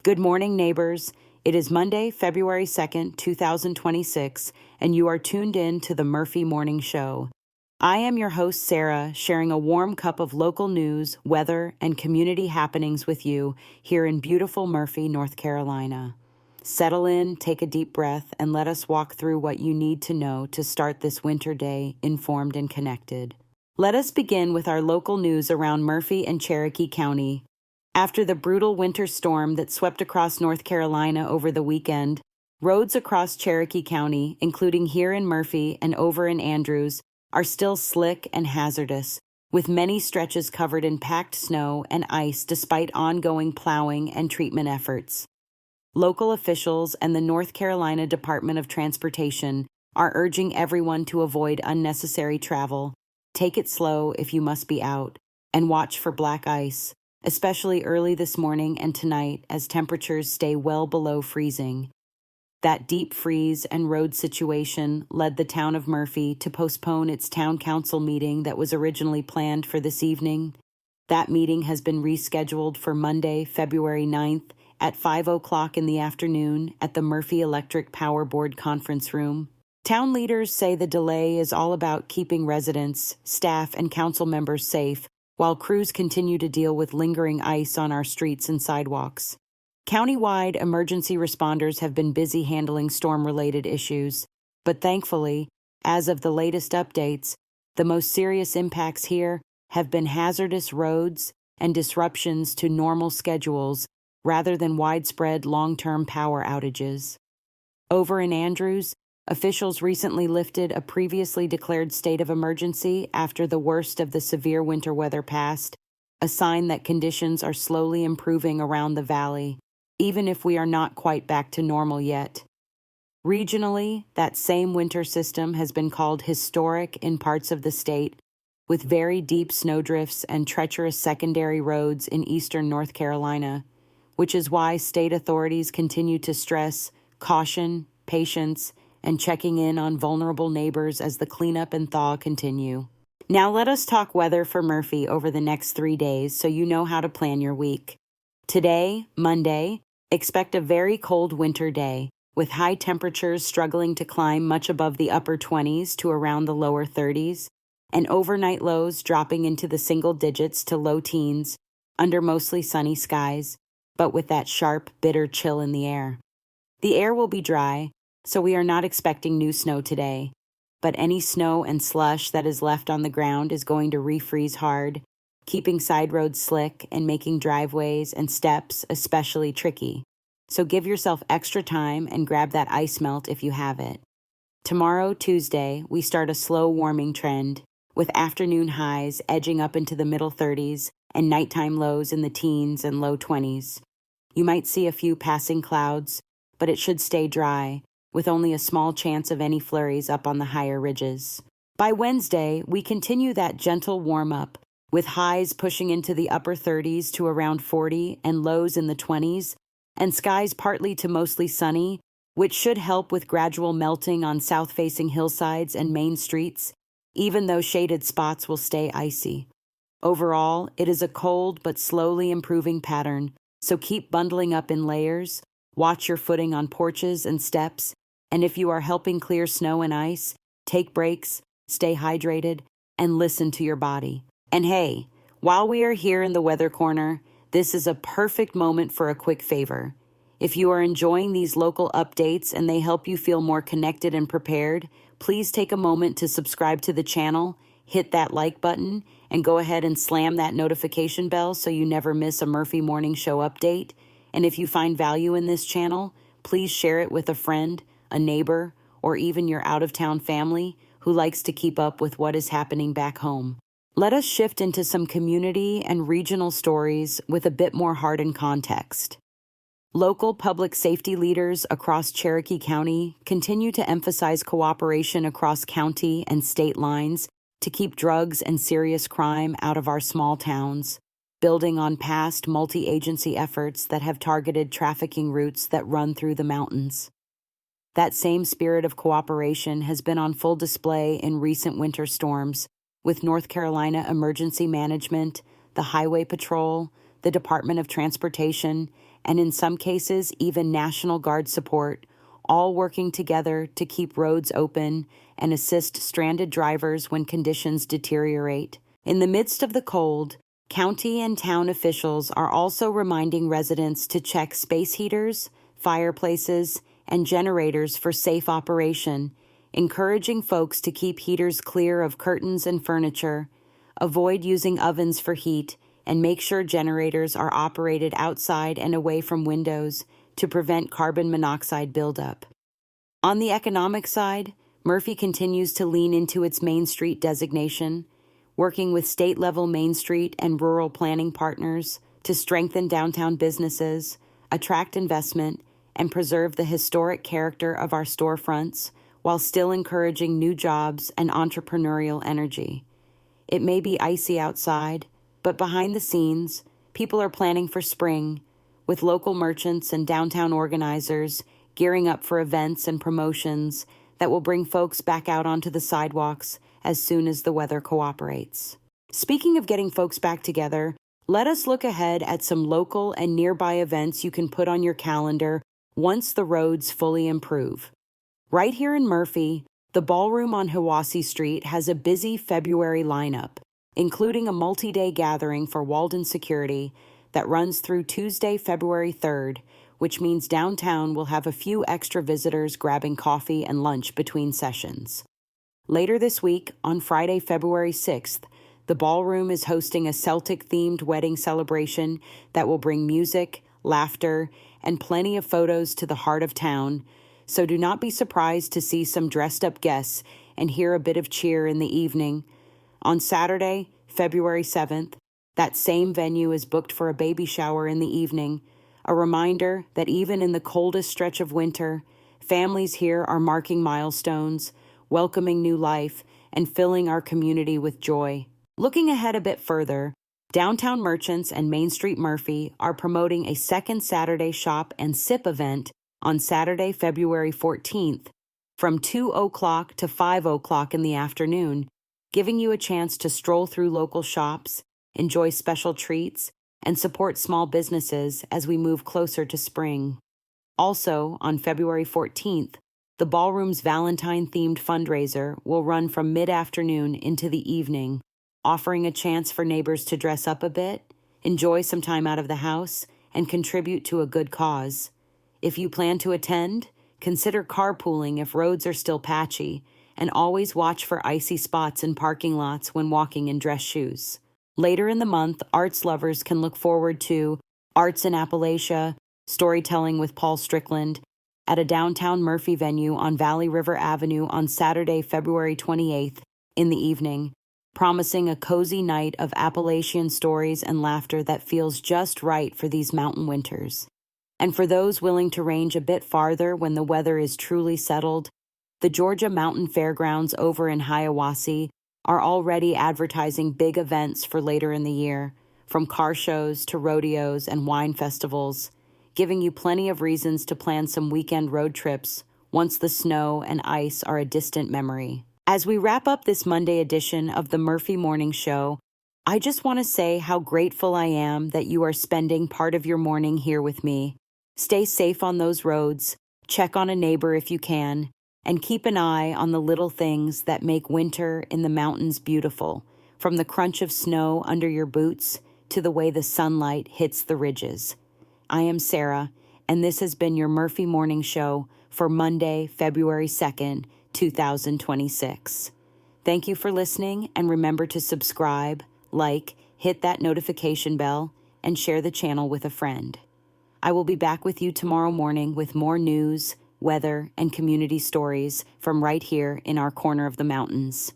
Good morning, neighbors. It is Monday, February 2nd, 2026, and you are tuned in to the Murphy Morning Show. I am your host, Sara, sharing a warm cup of local news, weather, and community happenings with you here in beautiful Murphy, North Carolina. Settle in, take a deep breath, and let us walk through what you need to know to start this winter day informed and connected. Let us begin with our local news around Murphy and Cherokee County. After the brutal winter storm that swept across North Carolina over the weekend, roads across Cherokee County, including here in Murphy and over in Andrews, are still slick and hazardous, with many stretches covered in packed snow and ice despite ongoing plowing and treatment efforts. Local officials and the North Carolina Department of Transportation are urging everyone to avoid unnecessary travel, take it slow if you must be out, and watch for black ice, especially early this morning and tonight as temperatures stay well below freezing. That deep freeze and road situation led the town of Murphy to postpone its town council meeting that was originally planned for this evening. That meeting has been rescheduled for Monday, February 9th at 5 o'clock in the afternoon at the Murphy Electric Power Board conference room. Town leaders say the delay is all about keeping residents, staff, and council members safe, while crews continue to deal with lingering ice on our streets and sidewalks. Countywide emergency responders have been busy handling storm-related issues, but thankfully, as of the latest updates, the most serious impacts here have been hazardous roads and disruptions to normal schedules rather than widespread long-term power outages. Over in Andrews, officials recently lifted a previously declared state of emergency after the worst of the severe winter weather passed, a sign that conditions are slowly improving around the valley, even if we are not quite back to normal yet. Regionally, that same winter system has been called historic in parts of the state, with very deep snowdrifts and treacherous secondary roads in eastern North Carolina, which is why state authorities continue to stress caution, patience, and checking in on vulnerable neighbors as the cleanup and thaw continue. Now let us talk weather for Murphy over the next 3 days so you know how to plan your week. Today, Monday, expect a very cold winter day, with high temperatures struggling to climb much above the upper 20s to around the lower 30s, and overnight lows dropping into the single digits to low teens under mostly sunny skies, but with that sharp, bitter chill in the air. The air will be dry, so we are not expecting new snow today, but any snow and slush that is left on the ground is going to refreeze hard, keeping side roads slick and making driveways and steps especially tricky. So give yourself extra time and grab that ice melt if you have it. Tomorrow, Tuesday, we start a slow warming trend, with afternoon highs edging up into the middle 30s and nighttime lows in the teens and low 20s. You might see a few passing clouds, but it should stay dry, with only a small chance of any flurries up on the higher ridges. By Wednesday, we continue that gentle warm-up, with highs pushing into the upper 30s to around 40 and lows in the 20s, and skies partly to mostly sunny, which should help with gradual melting on south-facing hillsides and main streets, even though shaded spots will stay icy. Overall, it is a cold but slowly improving pattern, so keep bundling up in layers, watch your footing on porches and steps, and if you are helping clear snow and ice, take breaks, stay hydrated, and listen to your body. And hey, while we are here in the weather corner, this is a perfect moment for a quick favor. If you are enjoying these local updates and they help you feel more connected and prepared, please take a moment to subscribe to the channel, hit that like button, and go ahead and slam that notification bell so you never miss a Murphy Morning Show update. And if you find value in this channel, please share it with a friend, a neighbor, or even your out-of-town family who likes to keep up with what is happening back home. Let us shift into some community and regional stories with a bit more heart and context. Local public safety leaders across Cherokee County continue to emphasize cooperation across county and state lines to keep drugs and serious crime out of our small towns, building on past multi-agency efforts that have targeted trafficking routes that run through the mountains. That same spirit of cooperation has been on full display in recent winter storms, with North Carolina Emergency Management, the Highway Patrol, the Department of Transportation, and in some cases, even National Guard support, all working together to keep roads open and assist stranded drivers when conditions deteriorate. In the midst of the cold, county and town officials are also reminding residents to check space heaters, fireplaces, and generators for safe operation, encouraging folks to keep heaters clear of curtains and furniture, avoid using ovens for heat, and make sure generators are operated outside and away from windows to prevent carbon monoxide buildup. On the economic side, Murphy continues to lean into its Main Street designation, working with state-level Main Street and rural planning partners to strengthen downtown businesses, attract investment, and preserve the historic character of our storefronts while still encouraging new jobs and entrepreneurial energy. It may be icy outside, but behind the scenes, people are planning for spring, with local merchants and downtown organizers gearing up for events and promotions that will bring folks back out onto the sidewalks as soon as the weather cooperates. Speaking of getting folks back together, let us look ahead at some local and nearby events you can put on your calendar once the roads fully improve. Right here in Murphy, the Ballroom on Hiwassee Street has a busy February lineup, including a multi-day gathering for Walden Security that runs through Tuesday, February 3rd, which means downtown will have a few extra visitors grabbing coffee and lunch between sessions. Later this week, on Friday, February 6th, the Ballroom is hosting a Celtic-themed wedding celebration that will bring music, laughter, and plenty of photos to the heart of town, so do not be surprised to see some dressed-up guests and hear a bit of cheer in the evening. On Saturday, February 7th, that same venue is booked for a baby shower in the evening, a reminder that even in the coldest stretch of winter, families here are marking milestones, welcoming new life, and filling our community with joy. Looking ahead a bit further, Downtown Merchants and Main Street Murphy are promoting a second Saturday Shop and Sip event on Saturday, February 14th, from 2 o'clock to 5 o'clock in the afternoon, giving you a chance to stroll through local shops, enjoy special treats, and support small businesses as we move closer to spring. Also, on February 14th, the Ballroom's Valentine-themed fundraiser will run from mid-afternoon into the evening, offering a chance for neighbors to dress up a bit, enjoy some time out of the house, and contribute to a good cause. If you plan to attend, consider carpooling if roads are still patchy, and always watch for icy spots in parking lots when walking in dress shoes. Later in the month, arts lovers can look forward to Arts in Appalachia, storytelling with Paul Strickland, at a downtown Murphy venue on Valley River Avenue on Saturday, February 28th in the evening, promising a cozy night of Appalachian stories and laughter that feels just right for these mountain winters. And for those willing to range a bit farther when the weather is truly settled, the Georgia Mountain Fairgrounds over in Hiawassee are already advertising big events for later in the year, from car shows to rodeos and wine festivals, giving you plenty of reasons to plan some weekend road trips once the snow and ice are a distant memory. As we wrap up this Monday edition of the Murphy Morning Show, I just want to say how grateful I am that you are spending part of your morning here with me. Stay safe on those roads, check on a neighbor if you can, and keep an eye on the little things that make winter in the mountains beautiful, from the crunch of snow under your boots to the way the sunlight hits the ridges. I am Sara, and this has been your Murphy Morning Show for Monday, February 2nd, 2026. Thank you for listening, and remember to subscribe, like, hit that notification bell, and share the channel with a friend. I will be back with you tomorrow morning with more news, weather, and community stories from right here in our corner of the mountains.